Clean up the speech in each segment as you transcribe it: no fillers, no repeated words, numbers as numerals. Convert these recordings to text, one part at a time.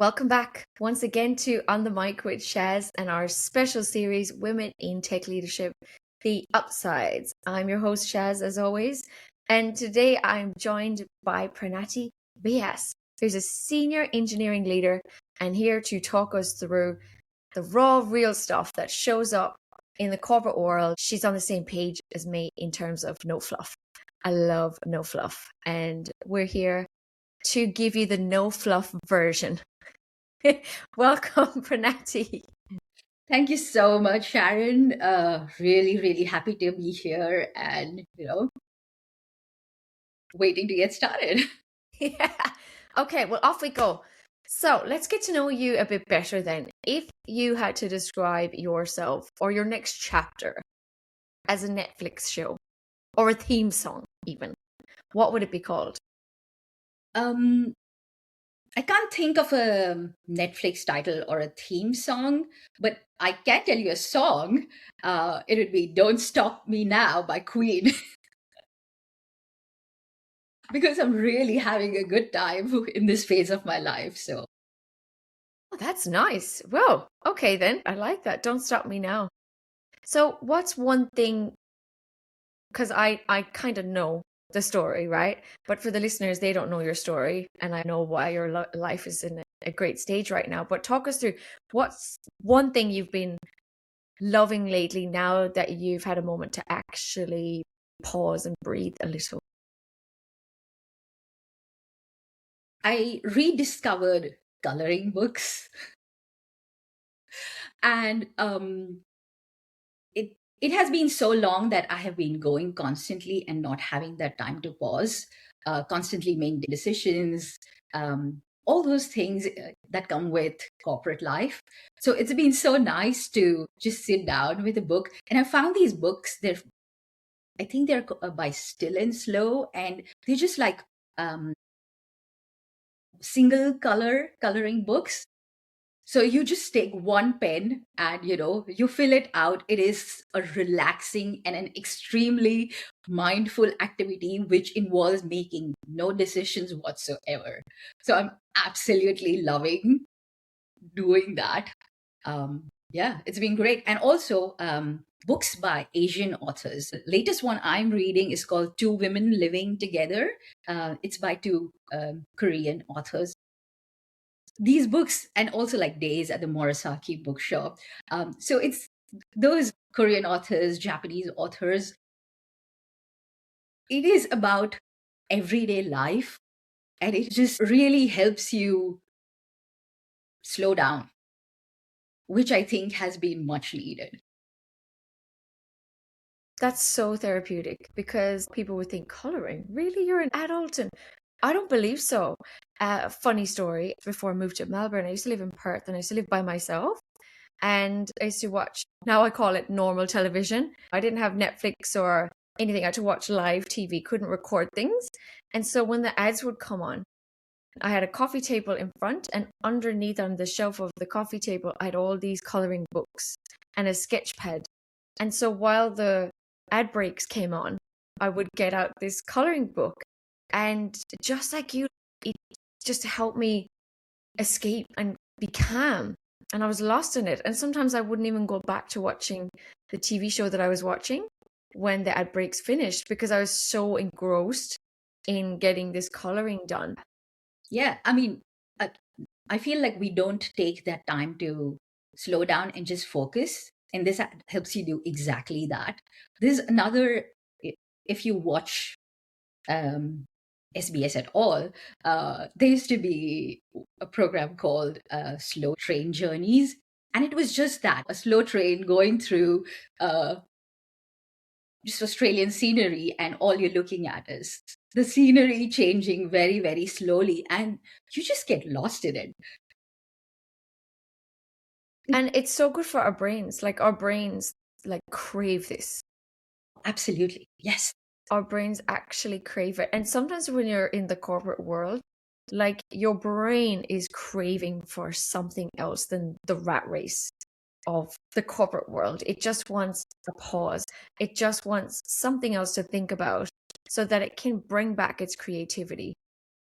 Welcome back once again to On the Mic with Shaz and our special series, Women in Tech Leadership, The Upsides. I'm your host, Shaz, as always, and today I'm joined by Pranati, Vyas, who's a senior engineering leader and here to talk us through the raw, real stuff that shows up in the corporate world. She's on the same page as me in terms of no fluff. I love no fluff, and we're here to give you the no fluff version. Welcome, Pranati. Thank you so much, Sharon. Really happy to be here and, waiting to get started. Yeah. Okay, well, off we go. So let's get to know you a bit better then. If you had to describe yourself or your next chapter as a Netflix show or a theme song, even, what would it be called? Um, I can't think of a Netflix title or a theme song, but I can tell you a song. It would be Don't Stop Me Now by Queen. Because I'm really having a good time in this phase of my life. So, Oh, that's nice. Well, okay then. I like that. Don't stop me now. So what's one thing, because I kind of know the story, right? But for the listeners, they don't know your story, and I know why your life is in a great stage right now. But talk us through what's one thing you've been loving lately now that you've had a moment to actually pause and breathe a little. I rediscovered coloring books. And it has been so long that I have been going constantly and not having that time to pause, constantly making decisions, all those things that come with corporate life. So it's been so nice to just sit down with a book. And I found these books, I think they're by Still and Slow, and they're just like single coloring books. So you just take one pen and you fill it out. It is a relaxing and an extremely mindful activity which involves making no decisions whatsoever. So I'm absolutely loving doing that. Yeah, it's been great. And also books by Asian authors. The latest one I'm reading is called Two Women Living Together. It's by two Korean authors. These books, and also like Days at the Murasaki bookshop. So it's those Korean authors, Japanese authors. It is about everyday life, and it just really helps you slow down, which I think has been much needed. That's so therapeutic because people would think coloring, really, you're an adult? And I don't believe so. Funny story, before I moved to Melbourne, I used to live in Perth and I used to live by myself. And I used to watch, now I call it normal television. I didn't have Netflix or anything. I had to watch live TV, couldn't record things. And so when the ads would come on, I had a coffee table in front, and underneath on the shelf of the coffee table, I had all these coloring books and a sketch pad. And so while the ad breaks came on, I would get out this coloring book. And just like you, it just helped me escape and be calm. And I was lost in it. And sometimes I wouldn't even go back to watching the TV show that I was watching when the ad breaks finished because I was so engrossed in getting this coloring done. Yeah, I mean, I feel like we don't take that time to slow down and just focus. And this helps you do exactly that. There's another, if you watch SBS at all, there used to be a program called Slow Train Journeys. And it was just that, a slow train going through just Australian scenery, and all you're looking at is the scenery changing very slowly, and you just get lost in it. And it's so good for our brains. Like our brains like crave this. Absolutely. Yes. Our brains actually crave it. And sometimes when you're in the corporate world, like your brain is craving for something else than the rat race of the corporate world. It just wants a pause. It just wants something else to think about so that it can bring back its creativity.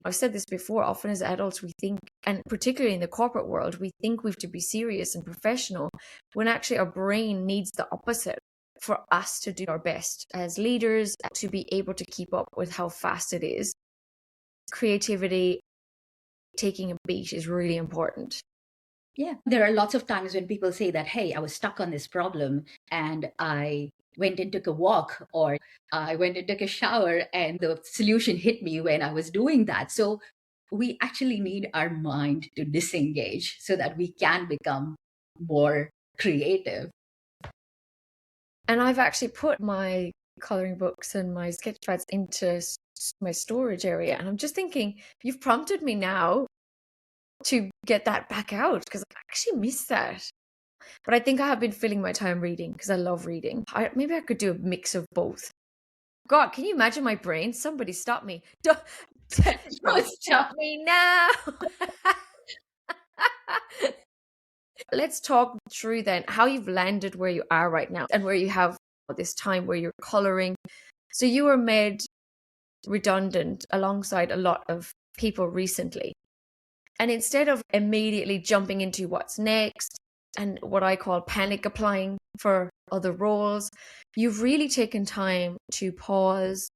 I've said this before, often as adults we think, and particularly in the corporate world, we think we have to be serious and professional when actually our brain needs the opposite for us to do our best as leaders, to be able to keep up with how fast it is. Creativity, taking a beat is really important. Yeah, there are lots of times when people say that, hey, I was stuck on this problem and I went and took a walk, or I went and took a shower, and the solution hit me when I was doing that. So we actually need our mind to disengage so that we can become more creative. And I've actually put my coloring books and my sketch pads into my storage area. And I'm just thinking, you've prompted me now to get that back out because I actually miss that. But I think I have been filling my time reading because I love reading. Maybe I could do a mix of both. God, can you imagine my brain? Somebody stop me. Don't stop me now. Let's talk through then how you've landed where you are right now and where you have this time where you're coloring. So you were made redundant alongside a lot of people recently. And instead of immediately jumping into what's next and what I call panic applying for other roles, you've really taken time to pause,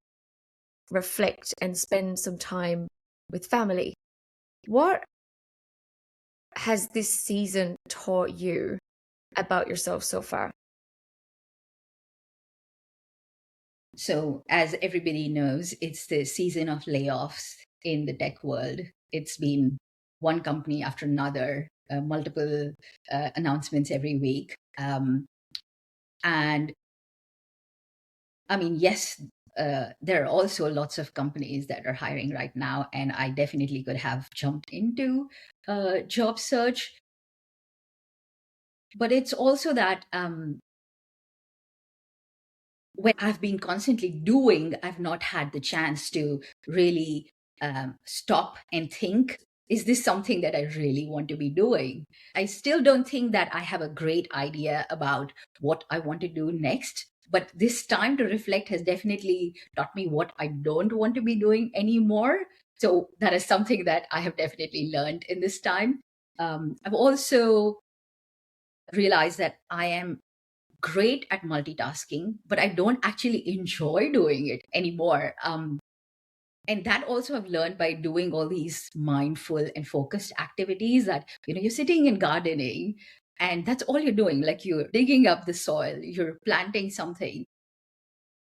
reflect, and spend some time with family. What has this season taught you about yourself so far? So, as everybody knows, it's the season of layoffs in the tech world. It's been one company after another, multiple announcements every week. And I mean, yes, there are also lots of companies that are hiring right now, and I definitely could have jumped into job search. But it's also that when I've been constantly doing, I've not had the chance to really stop and think, is this something that I really want to be doing? I still don't think that I have a great idea about what I want to do next. But this time to reflect has definitely taught me what I don't want to be doing anymore. So that is something that I have definitely learned in this time. I've also realized that I am great at multitasking, but I don't actually enjoy doing it anymore. And that also I've learned by doing all these mindful and focused activities that, you're sitting and gardening and that's all you're doing. Like you're digging up the soil, you're planting something.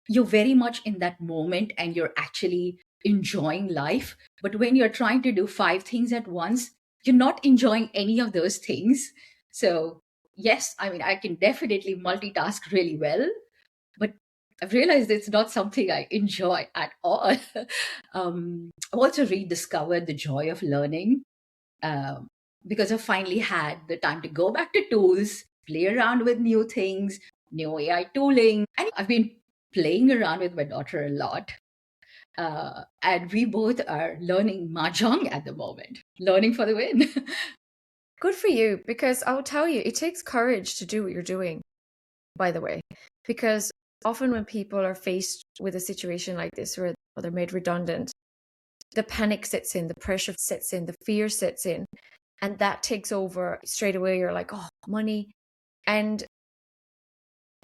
You're very much in that moment and you're actually enjoying life. But when you're trying to do five things at once, you're not enjoying any of those things. So yes, I mean, I can definitely multitask really well, but I've realized it's not something I enjoy at all. I've also rediscovered the joy of learning um, because I finally had the time to go back to tools, play around with new things, new AI tooling. And I've been playing around with my daughter a lot. And we both are learning mahjong at the moment, learning for the win. Good for you, because I'll tell you, it takes courage to do what you're doing, by the way, because often when people are faced with a situation like this where they're made redundant, the panic sets in, the pressure sets in, the fear sets in, and that takes over straight away. You're like, oh, money. And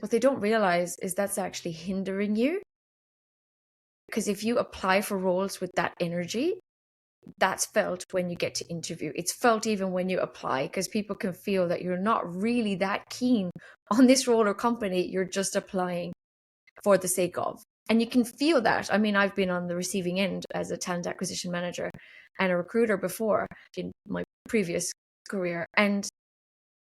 what they don't realize is that's actually hindering you. Because if you apply for roles with that energy, that's felt when you get to interview. It's felt even when you apply, because people can feel that you're not really that keen on this role or company. You're just applying for the sake of. And you can feel that. I mean, I've been on the receiving end as a talent acquisition manager and a recruiter before in my previous career. And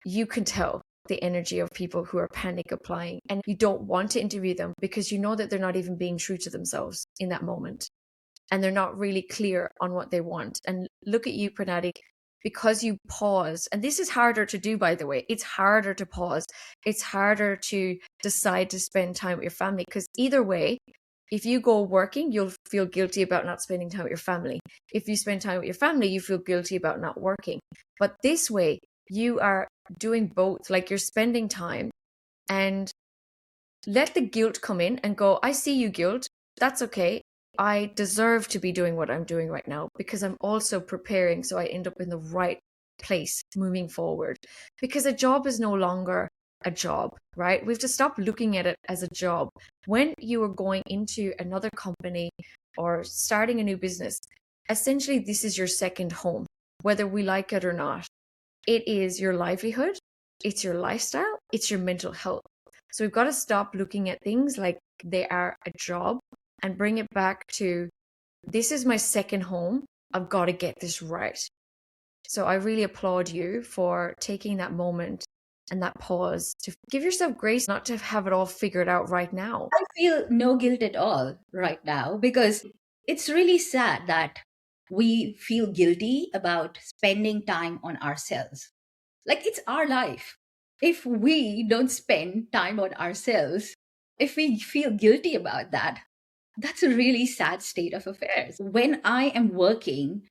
you can tell the energy of people who are panic applying, and you don't want to interview them because you know that they're not even being true to themselves in that moment. And they're not really clear on what they want. And look at you, Pranati, because you pause. And this is harder to do, by the way. It's harder to pause. It's harder to decide to spend time with your family, because either way, if you go working, you'll feel guilty about not spending time with your family. If you spend time with your family, you feel guilty about not working. But this way, you are doing both. Like you're spending time, and let the guilt come in and go, I see you, guilt. That's okay. I deserve to be doing what I'm doing right now because I'm also preparing so I end up in the right place moving forward. Because a job is no longer a job, right? We have to stop looking at it as a job. When you are going into another company or starting a new business, essentially this is your second home, whether we like it or not. It is your livelihood, it's your lifestyle, it's your mental health. So we've got to stop looking at things like they are a job and bring it back to, this is my second home. I've got to get this right. So I really applaud you for taking that moment and that pause to give yourself grace, not to have it all figured out right now. I feel no guilt at all right now because it's really sad that we feel guilty about spending time on ourselves. Like, it's our life. If we don't spend time on ourselves, if we feel guilty about that, that's a really sad state of affairs. When I am working,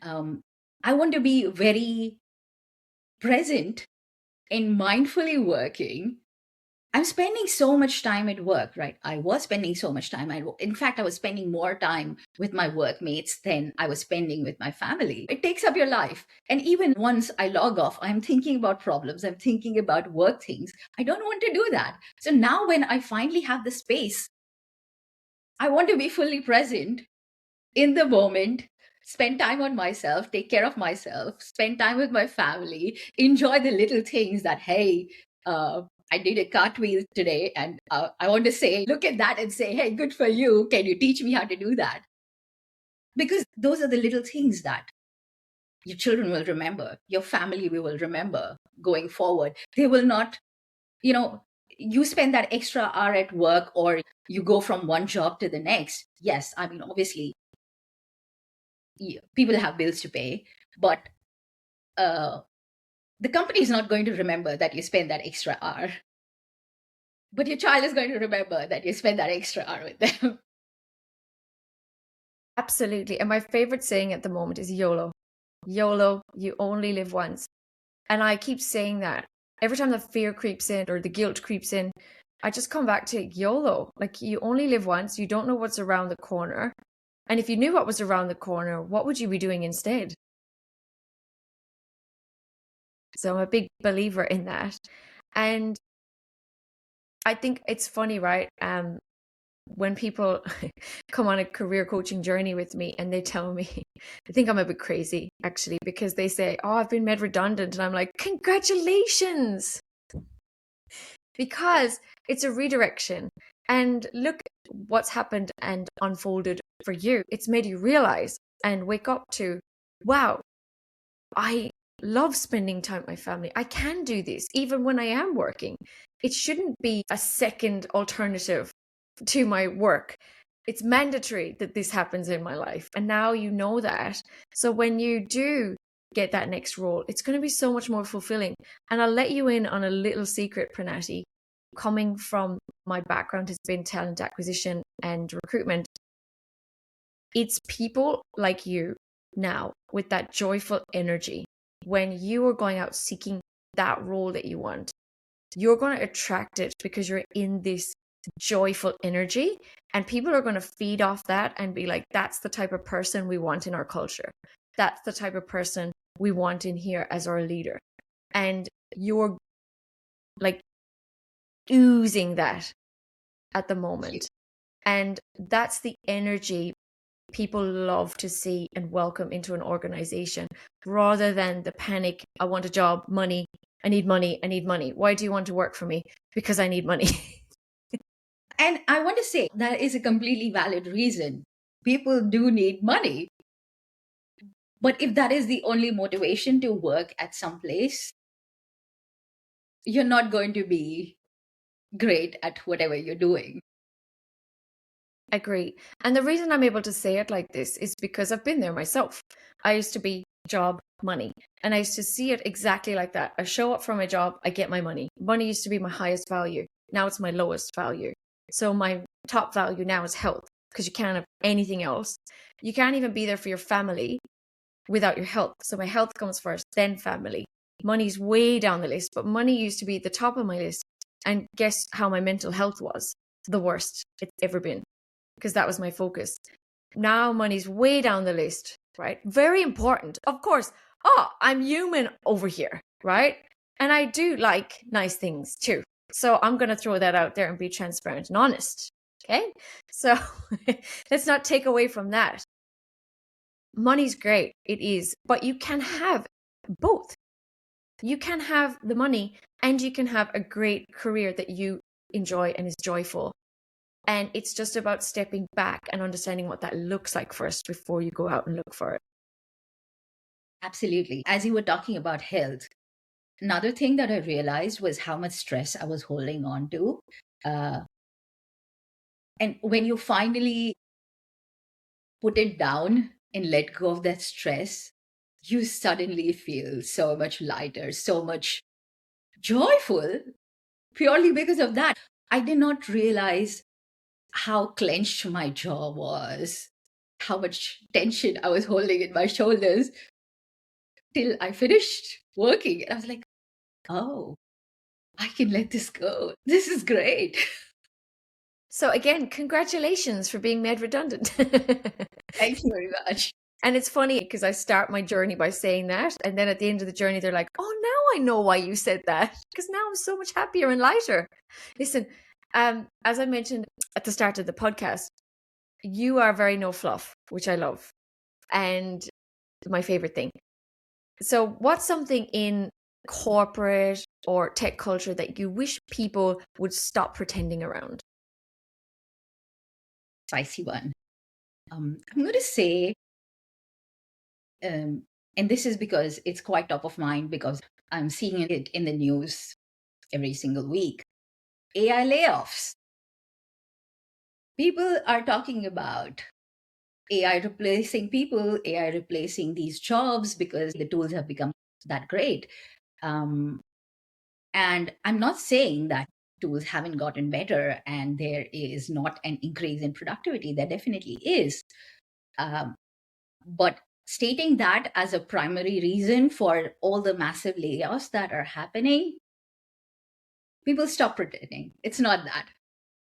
I want to be very present and mindfully working. I'm spending so much time at work, right? I was spending so much time. In fact, I was spending more time with my workmates than I was spending with my family. It takes up your life. And even once I log off, I'm thinking about problems. I'm thinking about work things. I don't want to do that. So now when I finally have the space, I want to be fully present in the moment, spend time on myself, take care of myself, spend time with my family, enjoy the little things that, hey, I did a cartwheel today, and I want to say, look at that and say, hey, good for you. Can you teach me how to do that? Because those are the little things that your children will remember, your family will remember going forward. They will not, you know, you spend that extra hour at work or you go from one job to the next. Yes, I mean, obviously, people have bills to pay, but the company is not going to remember that you spend that extra hour. But your child is going to remember that you spend that extra hour with them. Absolutely. And my favorite saying at the moment is YOLO. YOLO, you only live once. And I keep saying that every time the fear creeps in or the guilt creeps in, I just come back to YOLO. Like, you only live once. You don't know what's around the corner. And if you knew what was around the corner, what would you be doing instead? So I'm a big believer in that. And I think it's funny, right? When people come on a career coaching journey with me and they tell me, I think I'm a bit crazy actually, because they say, oh, I've been made redundant. And I'm like, congratulations. Because it's a redirection. And look what's happened and unfolded for you. It's made you realize and wake up to, wow, I love spending time with my family. I can do this even when I am working. It shouldn't be a second alternative to my work. It's mandatory that this happens in my life. And now you know that. So when you do get that next role, it's going to be so much more fulfilling. And I'll let you in on a little secret, Pranati. Coming from, my background has been talent acquisition and recruitment. It's people like you now with that joyful energy. When you are going out seeking that role that you want, you're going to attract it because you're in this joyful energy, and people are going to feed off that and be like, that's the type of person we want in our culture. That's the type of person we want in here as our leader. And you're like oozing that at the moment. And that's the energy people love to see and welcome into an organization, rather than the panic, I want a job, money, I need money, I need money. Why do you want to work for me? Because I need money. And I want to say that is a completely valid reason. People do need money. But if that is the only motivation to work at some place, you're not going to be great at whatever you're doing. Agree. And the reason I'm able to say it like this is because I've been there myself. I used to be job, money, and I used to see it exactly like that. I show up for my job, I get my money. Money used to be my highest value. Now it's my lowest value. So my top value now is health, because you can't have anything else. You can't even be there for your family without your health. So my health comes first, then family. Money's way down the list, but money used to be at the top of my list. And guess how my mental health was? The worst it's ever been, because that was my focus. Now money's way down the list, right? Very important. Of course, oh, I'm human over here, right? And I do like nice things too. So I'm going to throw that out there and be transparent and honest. Okay. So let's not take away from that. Money's great. It is. But you can have both. You can have the money and you can have a great career that you enjoy and is joyful. And it's just about stepping back and understanding what that looks like first before you go out and look for it. Absolutely. As you were talking about health, another thing that I realized was how much stress I was holding on to. And when you finally put it down and let go of that stress, you suddenly feel so much lighter, so much joyful purely because of that. I did not realize how clenched my jaw was, how much tension I was holding in my shoulders till I finished working. And I was like, oh, I can let this go. This is great. So again, congratulations for being made redundant. Thank you very much. And it's funny because I start my journey by saying that. And then at the end of the journey, they're like, oh, now I know why you said that. Because now I'm so much happier and lighter. Listen, as I mentioned at the start of the podcast, you are very no fluff, which I love. And my favorite thing. So what's something in corporate or tech culture that you wish people would stop pretending around? Spicy one. I'm going to say, and this is because it's quite top of mind because I'm seeing it in the news every single week. AI layoffs. People are talking about AI replacing people, AI replacing these jobs because the tools have become that great. And I'm not saying that tools haven't gotten better and there is not an increase in productivity. There definitely is. But stating that as a primary reason for all the massive layoffs that are happening, people stop pretending. It's not that.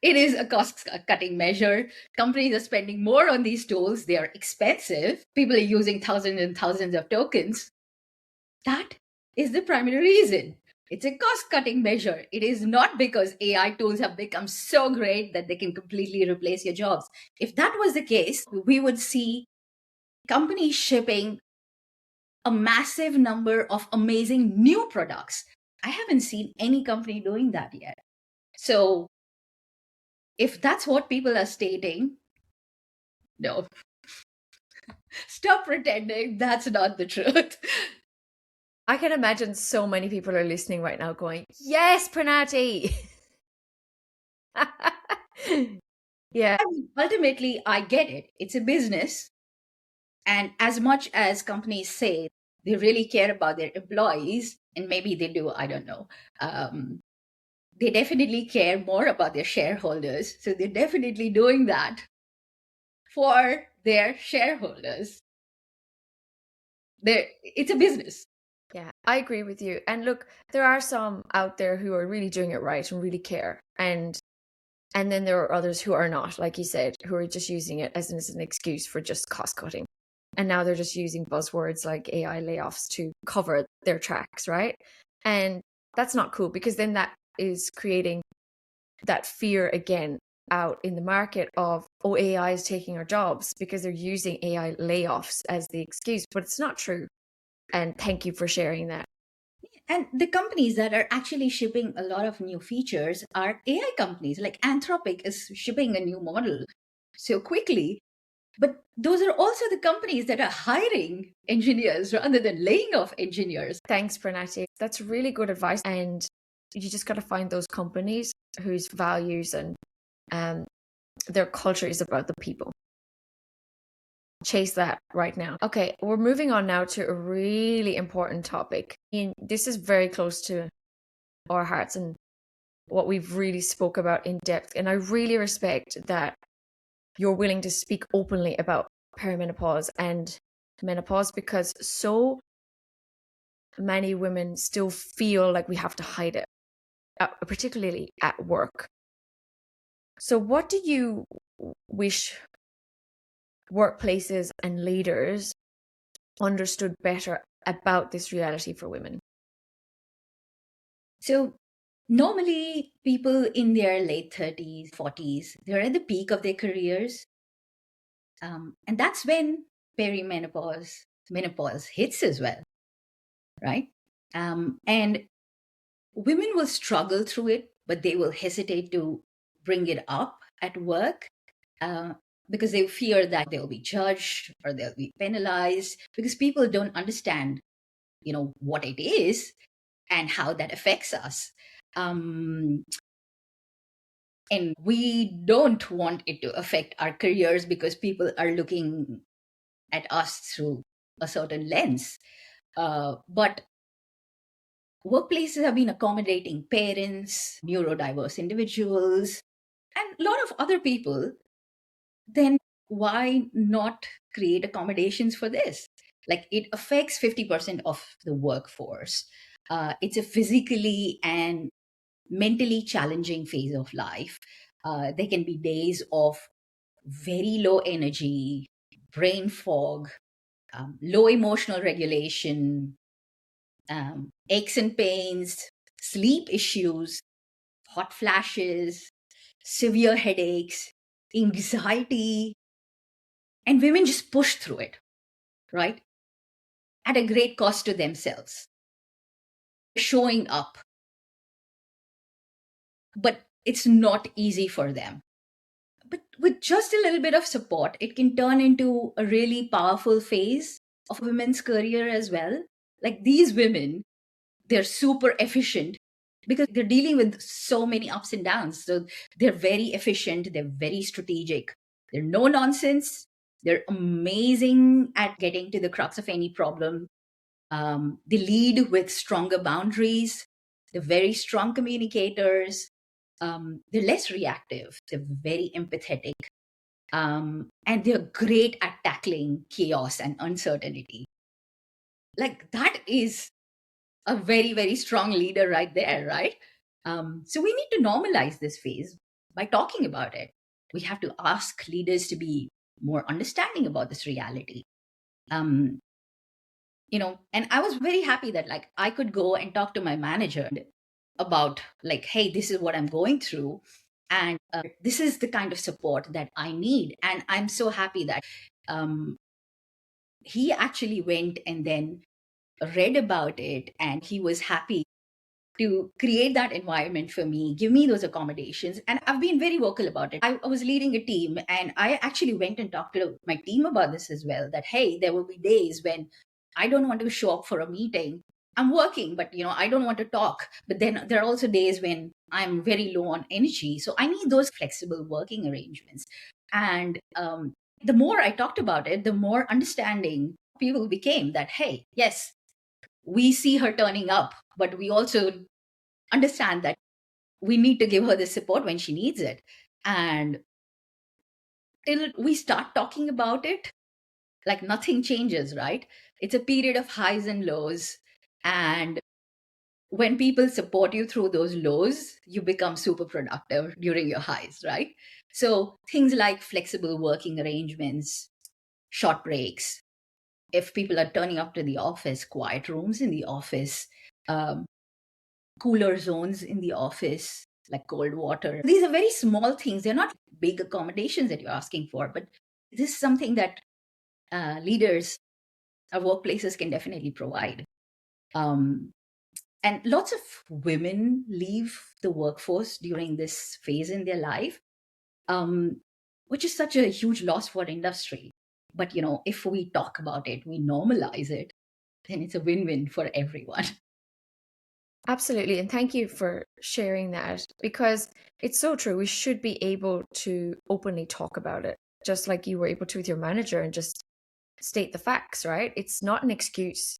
It is a cost cutting measure. Companies are spending more on these tools. They are expensive. People are using thousands and thousands of tokens. That is the primary reason. It's a cost cutting measure. It is not because AI tools have become so great that they can completely replace your jobs. If that was the case, we would see companies shipping a massive number of amazing new products. I haven't seen any company doing that yet. So if that's what people are stating, no. Stop pretending that's not the truth. I can imagine so many people are listening right now going, yes, Pranati. Yeah. I mean, ultimately, I get it. It's a business. And as much as companies say they really care about their employees, and maybe they do, I don't know, they definitely care more about their shareholders. So they're definitely doing that for their shareholders. It's a business. Yeah, I agree with you. And look, there are some out there who are really doing it right and really care. And then there are others who are not, like you said, who are just using it as an excuse for just cost cutting. And now they're just using buzzwords like AI layoffs to cover their tracks, right? And that's not cool because then that is creating that fear again out in the market of, oh, AI is taking our jobs because they're using AI layoffs as the excuse, but it's not true. And thank you for sharing that. And the companies that are actually shipping a lot of new features are AI companies. Like Anthropic is shipping a new model so quickly. But those are also the companies that are hiring engineers rather than laying off engineers. Thanks, Pranati. That's really good advice. And you just got to find those companies whose values and their culture is about the people. Chase that right now. Okay, we're moving on now to a really important topic. And this is very close to our hearts and what we've really spoke about in depth. And I really respect that you're willing to speak openly about perimenopause and menopause because so many women still feel like we have to hide it, particularly at work. So what do you wish workplaces and leaders understood better about this reality for women? So normally people in their late 30s, 40s, they're at the peak of their careers. And that's when perimenopause, menopause hits as well, right? And women will struggle through it, but they will hesitate to bring it up at work, uh, because they fear that they'll be judged or they'll be penalized, because people don't understand, what it is and how that affects us. Um, and we don't want it to affect our careers because people are looking at us through a certain lens. But workplaces have been accommodating parents, neurodiverse individuals, and a lot of other people. Then why not create accommodations for this? Like, it affects 50% of the workforce. It's a physically and mentally challenging phase of life. There can be days of very low energy, brain fog, low emotional regulation, aches and pains, sleep issues, hot flashes, severe headaches, anxiety, and women just push through it, right? At a great cost to themselves, showing up, but it's not easy for them. But with just a little bit of support, it can turn into a really powerful phase of women's career as well. Like, these women, they're super efficient because they're dealing with so many ups and downs. So they're very efficient, they're very strategic, they're no nonsense, they're amazing at getting to the crux of any problem. They lead with stronger boundaries, they're very strong communicators, they're less reactive, they're very empathetic, and they're great at tackling chaos and uncertainty. Like, that is a very, very strong leader right there, right? So we need to normalize this phase by talking about it. We have to ask leaders to be more understanding about this reality. Um, and I was very happy that, like, I could go and talk to my manager about, like, hey, this is what I'm going through, and this is the kind of support that I need. And I'm so happy that um, he actually went and then read about it, and he was happy to create that environment for me, give me those accommodations. And I've been very vocal about it. I was leading a team, and I actually went and talked to my team about this as well, that, hey, there will be days when I don't want to show up for a meeting. I'm working, but I don't want to talk. But then there are also days when I'm very low on energy. So I need those flexible working arrangements. And the more I talked about it, the more understanding people became that, hey, yes, we see her turning up, but we also understand that we need to give her the support when she needs it. And till we start talking about it, like, nothing changes, right? It's a period of highs and lows. And when people support you through those lows, you become super productive during your highs, right? So things like flexible working arrangements, short breaks, if people are turning up to the office, quiet rooms in the office, um, cooler zones in the office, like cold water. These are very small things. They're not big accommodations that you're asking for, but this is something that leaders or workplaces can definitely provide. Um, and lots of women leave the workforce during this phase in their life, um, which is such a huge loss for industry. But if we talk about it, we normalize it, then it's a win-win for everyone. Absolutely. And thank you for sharing that, because it's so true. We should be able to openly talk about it, just like you were able to with your manager, and just state the facts, right? It's not an excuse.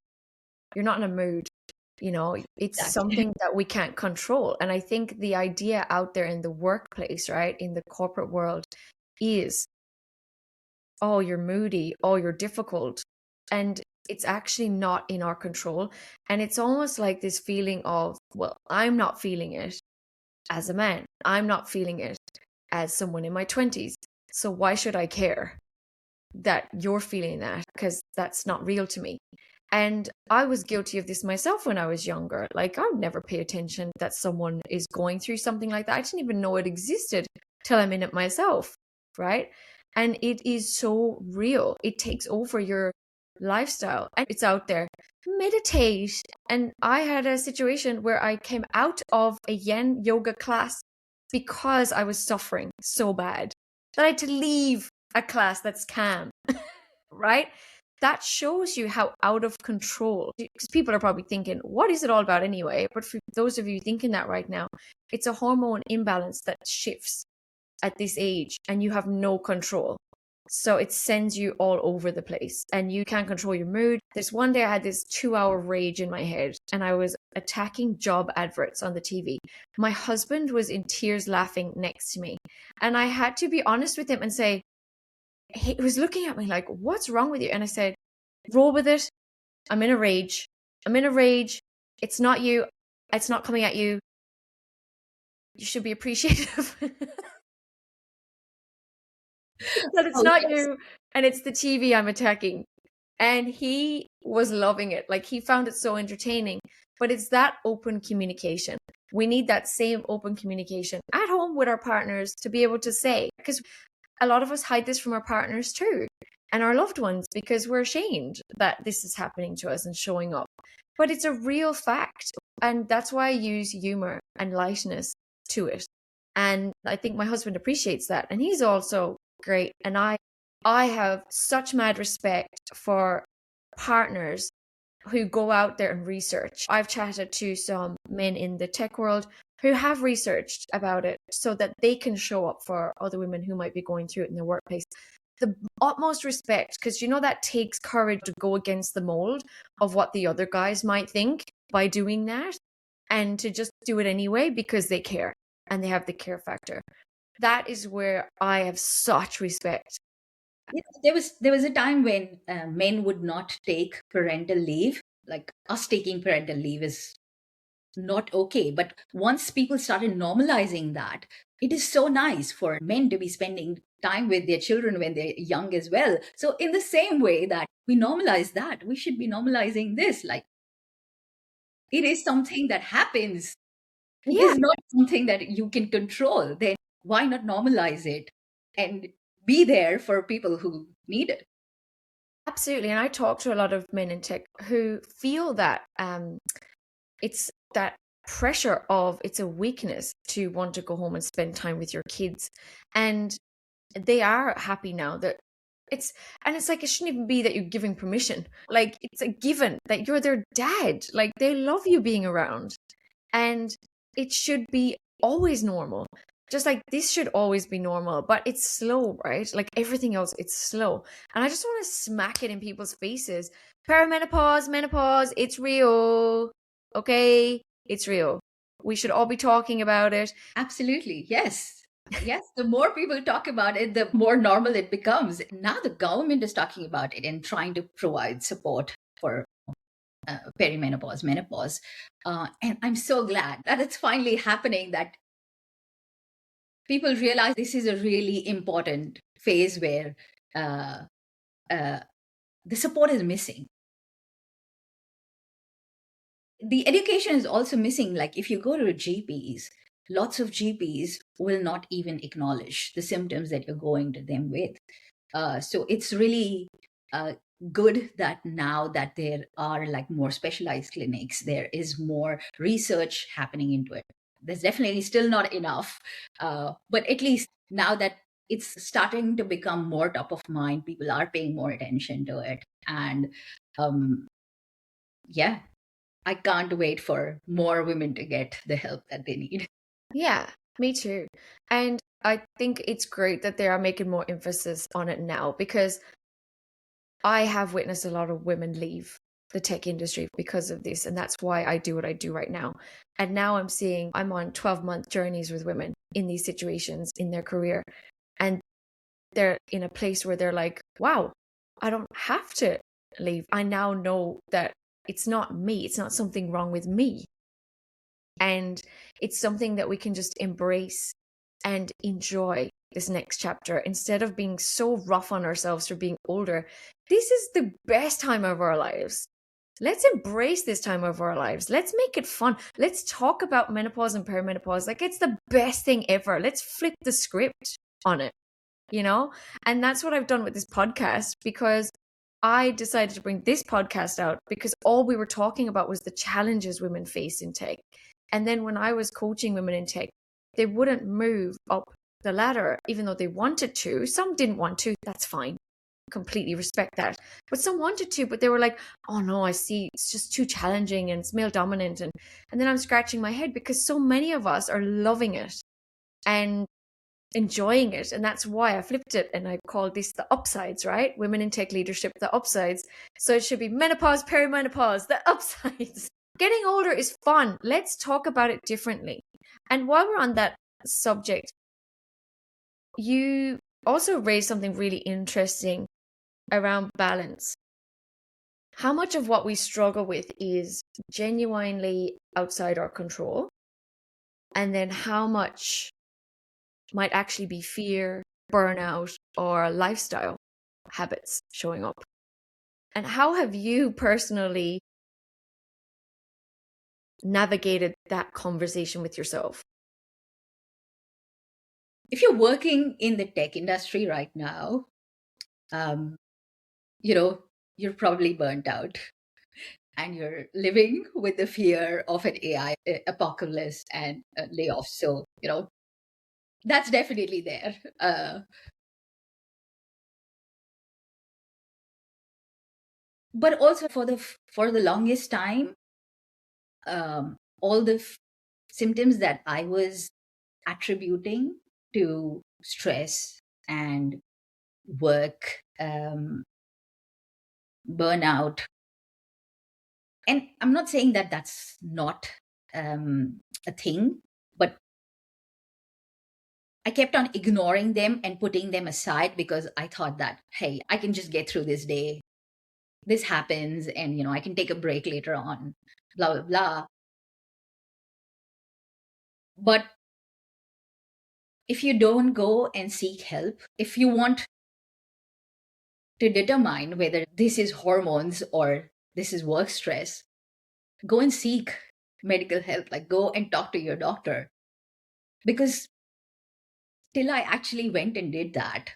You're not in a mood. It's Exactly. something that we can't control. And I think the idea out there in the workplace, right, in the corporate world, is, oh, you're moody, oh, you're difficult. And it's actually not in our control. And it's almost like this feeling of, well, I'm not feeling it as a man. I'm not feeling it as someone in my 20s. So why should I care? that you're feeling that, because that's not real to me. And I was guilty of this myself when I was younger. Like, I would never pay attention that someone is going through something like that. I didn't even know it existed till I'm in it myself, right? And it is so real. It takes over your lifestyle and it's out there. Meditate. And I had a situation where I came out of a yin yoga class because I was suffering so bad that I had to leave a class that's calm, right? That shows you how out of control, because people are probably thinking, what is it all about anyway? But for those of you thinking that right now, it's a hormone imbalance that shifts at this age and you have no control. So it sends you all over the place and you can't control your mood. There's one day I had this 2 hour rage in my head and I was attacking job adverts on the TV. My husband was in tears laughing next to me. And I had to be honest with him and say, he was looking at me like, what's wrong with you? And I said, roll with it. I'm in a rage. I'm in a rage. It's not you. It's not coming at you. You should be appreciative. That it's Oh, not yes. you and it's the TV I'm attacking. And he was loving it. Like, he found it so entertaining. But it's that open communication. We need that same open communication at home with our partners to be able to say, because a lot of us hide this from our partners too and our loved ones because we're ashamed that this is happening to us and showing up. But it's a real fact. And that's why I use humor and lightness to it. And I think my husband appreciates that. And he's also great. And I have such mad respect for partners who go out there and research. I've chatted to some men in the tech world who have researched about it so that they can show up for other women who might be going through it in their workplace. The utmost respect, because that takes courage to go against the mold of what the other guys might think by doing that, and to just do it anyway because they care and they have the care factor. That is where I have such respect. There was a time when men would not take parental leave. Like, us taking parental leave is not okay. But once people started normalizing that, it is so nice for men to be spending time with their children when they're young as well. So in the same way that we normalize that, we should be normalizing this. Like, it is something that happens. It Yeah, is not something that you can control. Then why not normalize it and be there for people who need it? absolutely. And I talk to a lot of men in tech who feel that it's that pressure of it's a weakness to want to go home and spend time with your kids. And they are happy now that it's like, it shouldn't even be that you're giving permission. Like, it's a given that you're their dad. Like, they love you being around. And it should be always normal. Just like this should always be normal, but it's slow, right? Like everything else, it's slow. And I just want to smack it in people's faces. Perimenopause, menopause, it's real. Okay? It's real. We should all be talking about it. Absolutely. Yes. Yes. The more people talk about it, the more normal it becomes. Now the government is talking about it and trying to provide support for perimenopause, menopause. And I'm so glad that it's finally happening, that people realize this is a really important phase where uh, uh, the support is missing. The education is also missing. Like, if you go to GPs, lots of GPs will not even acknowledge the symptoms that you're going to them with. So it's really uh, good that now that there are like more specialized clinics, there is more research happening into it. There's definitely still not enough, but at least now that it's starting to become more top of mind, people are paying more attention to it. And um, yeah, I can't wait for more women to get the help that they need. Yeah, me too. And I think it's great that they are making more emphasis on it now, because I have witnessed a lot of women leave the tech industry because of this. And that's why I do what I do right now. And now I'm on 12-month journeys with women in these situations in their career. And they're in a place where they're like, wow, I don't have to leave. I now know that it's not me. It's not something wrong with me. And it's something that we can just embrace and enjoy. this next chapter, instead of being so rough on ourselves for being older, this is the best time of our lives. Let's embrace this time of our lives. Let's make it fun. Let's talk about menopause and perimenopause like it's the best thing ever. Let's flip the script on it, you know? And that's what I've done with this podcast, because I decided to bring this podcast out because all we were talking about was the challenges women face in tech. And then when I was coaching women in tech, they wouldn't move up the ladder, even though they wanted to. Some didn't want to. That's fine. Completely respect that. But some wanted to, but they were like, oh no, I see it's just too challenging and it's male dominant. And then I'm scratching my head because so many of us are loving it and enjoying it. And that's why I flipped it and I called this the upsides, right? Women in tech leadership, the upsides. So it should be menopause, perimenopause, the upsides. Getting older is fun. Let's talk about it differently. And while we're on that subject, you also raised something really interesting around balance. How much of what we struggle with is genuinely outside our control? And then how much might actually be fear, burnout, or lifestyle habits showing up? And how have you personally navigated that conversation with yourself? If you're working in the tech industry right now, you know, you're probably burnt out and you're living with the fear of an AI apocalypse and layoffs. So, that's definitely there. But also for the longest time, all the symptoms that I was attributing to stress and work, burnout, and I'm not saying that that's not a thing, but I kept on ignoring them and putting them aside because I thought that, hey, I can just get through this day. This happens, and I can take a break later on, blah blah blah. But if you don't go and seek help, if you want to determine whether this is hormones or this is work stress, go and seek medical help. Like, go and talk to your doctor. Because till I actually went and did that,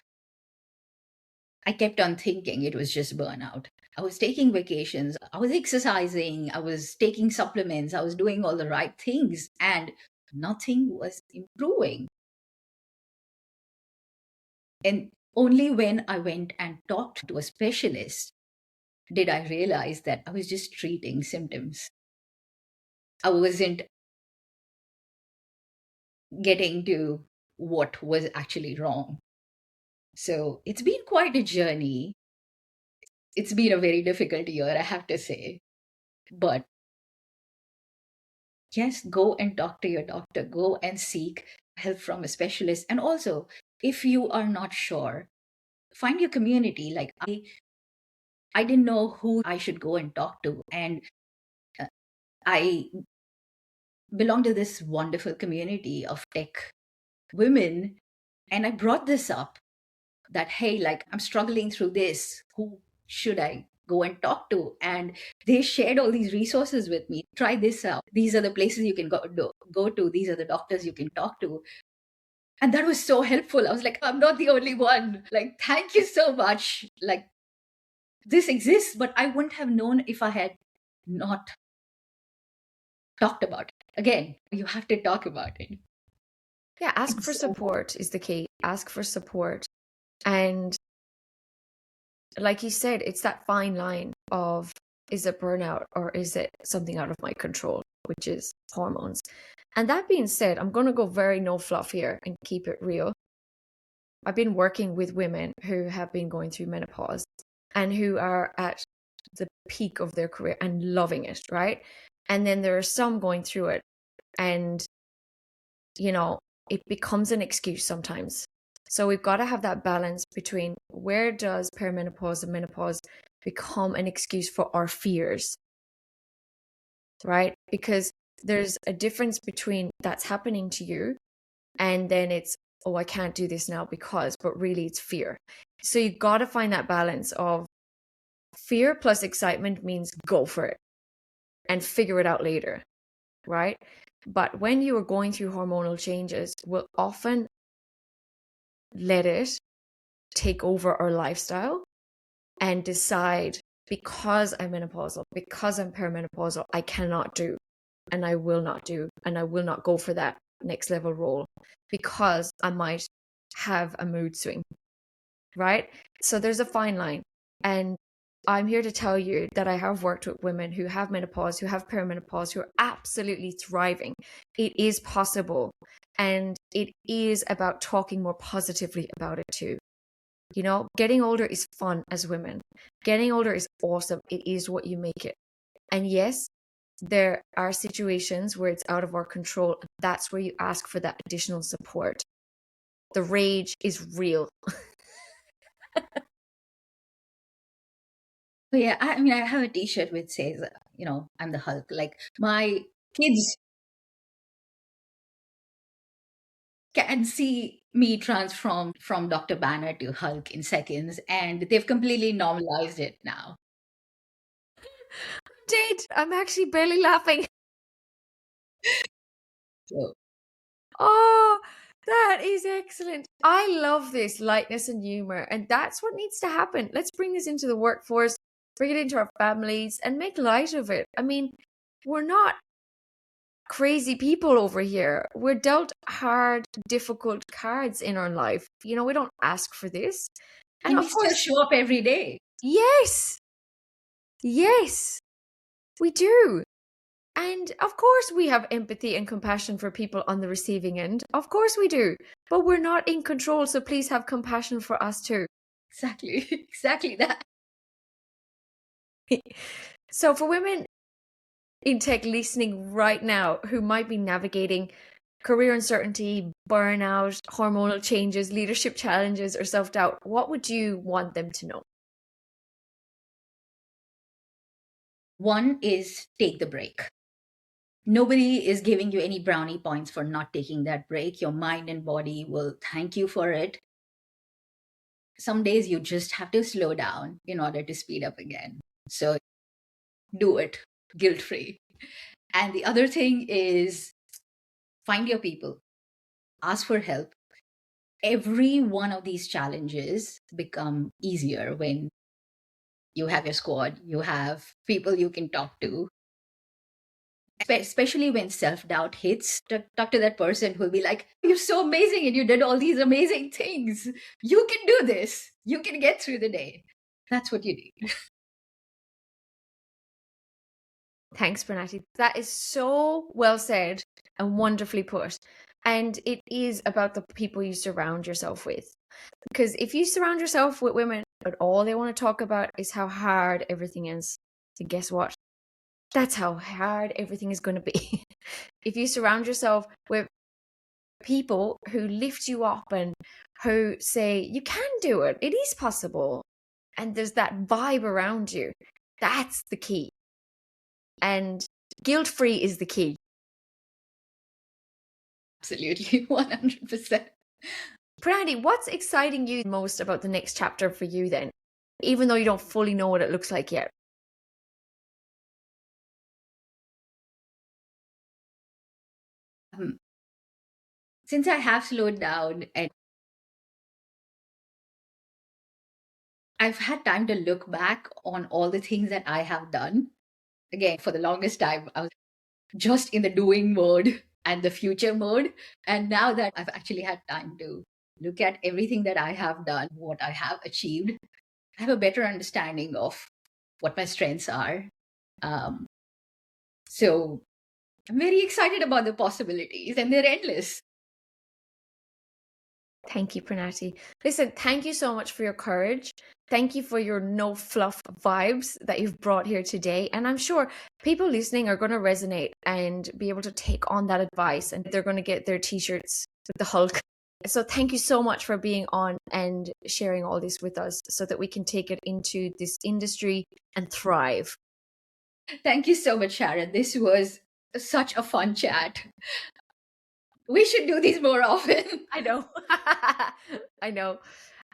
I kept on thinking it was just burnout. I was taking vacations, I was exercising, I was taking supplements, I was doing all the right things, and nothing was improving. And only when I went and talked to a specialist did I realize that I was just treating symptoms. I wasn't getting to what was actually wrong. So it's been quite a journey. It's been a very difficult year, I have to say. But yes, go and talk to your doctor, go and seek help from a specialist. And also, if you are not sure, find your community. Like, I didn't know who I should go and talk to. And I belong to this wonderful community of tech women. And I brought this up that, hey, like, I'm struggling through this. Who should I go and talk to? And they shared all these resources with me. Try this out. These are the places you can go to. These are the doctors you can talk to. And that was so helpful. I was like, I'm not the only one. Like, thank you so much. Like, this exists, but I wouldn't have known if I had not talked about it. Again, you have to talk about it. Yeah, ask for support is the key. Ask for support. And like you said, it's that fine line of, is it burnout or is it something out of my control, which is hormones? And that being said, I'm going to go very no fluff here and keep it real. I've been working with women who have been going through menopause and who are at the peak of their career and loving it, right? And then there are some going through it and, it becomes an excuse sometimes. So we've got to have that balance between, where does perimenopause and menopause become an excuse for our fears, right? Because there's a difference between that's happening to you and then it's oh, I can't do this now because, but really it's fear. So you got to find that balance of fear plus excitement means go for it and figure it out later, right? But when you are going through hormonal changes, we'll often let it take over our lifestyle and decide, because I'm menopausal, because I'm perimenopausal, I cannot do, and I will not do, and I will not go for that next level role because I might have a mood swing, right? So there's a fine line. And I'm here to tell you that I have worked with women who have menopause, who have perimenopause, who are absolutely thriving. It is possible. And it is about talking more positively about it too. You know, getting older is fun as women. Getting older is awesome. It is what you make it. And yes, there are situations where it's out of our control. That's where you ask for that additional support. The rage is real. But yeah, I mean, I have a T-shirt which says, I'm the Hulk. Like my kids can see me transform from Dr. Banner to Hulk in seconds, and they've completely normalized it now. Did I'm actually barely laughing. So, Oh, that is excellent. I love this lightness and humor, and that's what needs to happen. Let's bring this into the workforce, bring it into our families, and make light of it. I mean, we're not crazy people over here. We're dealt hard, difficult cards in our life. You know, we don't ask for this. And and of we still course, show up every day. yes, yes, we do. And of course, we have empathy and compassion for people on the receiving end. Of course, we do. But we're not in control. So please have compassion for us too. Exactly, exactly that. So, for women in tech listening right now who might be navigating career uncertainty, burnout, hormonal changes, leadership challenges, or self doubt, what would you want them to know? One is take the break. Nobody is giving you any brownie points for not taking that break. Your mind and body will thank you for it. Some days you just have to slow down in order to speed up again. So do it guilt free. And the other thing is find your people, ask for help. Every one of these challenges become easier when you have your squad, you have people you can talk to, especially when self-doubt hits. Talk to that person who'll be like, you're so amazing and you did all these amazing things, you can do this, you can get through the day. That's what you need. Thanks, Pranati. That is so well said and wonderfully put. And it is about the people you surround yourself with. Because if you surround yourself with women, but all they want to talk about is how hard everything is, then guess what? That's how hard everything is going to be. If you surround yourself with people who lift you up and who say, you can do it, it is possible, and there's that vibe around you, that's the key. And guilt free is the key. Absolutely, 100%. Pranati, what's exciting you most about the next chapter for you then, even though you don't fully know what it looks like yet? Since I have slowed down and I've had time to look back on all the things that I have done. Again, for the longest time, I was just in the doing mode and the future mode. And now that I've actually had time to look at everything that I have done, what I have achieved, I have a better understanding of what my strengths are. Um, so I'm very excited about the possibilities, and they're endless. Thank you, Pranati. Listen, thank you so much for your courage. Thank you for your no fluff vibes that you've brought here today. And I'm sure people listening are going to resonate and be able to take on that advice, and they're going to get their t-shirts with the Hulk. So thank you so much for being on and sharing all this with us so that we can take it into this industry and thrive. Thank you so much, Sharon. This was such a fun chat. We should do these more often. I know. I know.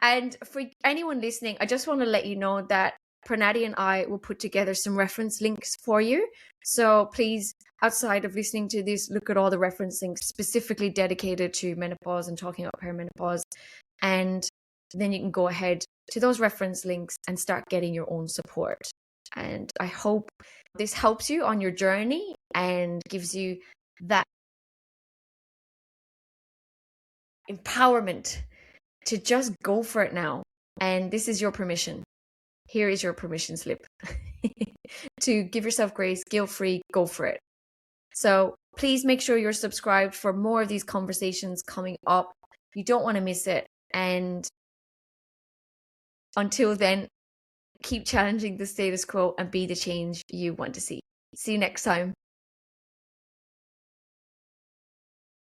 And for anyone listening, I just want to let you know that Pranati and I will put together some reference links for you. So please, outside of listening to this, look at all the reference links specifically dedicated to menopause and talking about perimenopause. And then you can go ahead to those reference links and start getting your own support. And I hope this helps you on your journey and gives you that empowerment to just go for it now. And this is your permission. Here is your permission slip to give yourself grace, guilt-free, go for it. So please make sure you're subscribed for more of these conversations coming up. You don't want to miss it. And until then, keep challenging the status quo and be the change you want to see. See you next time.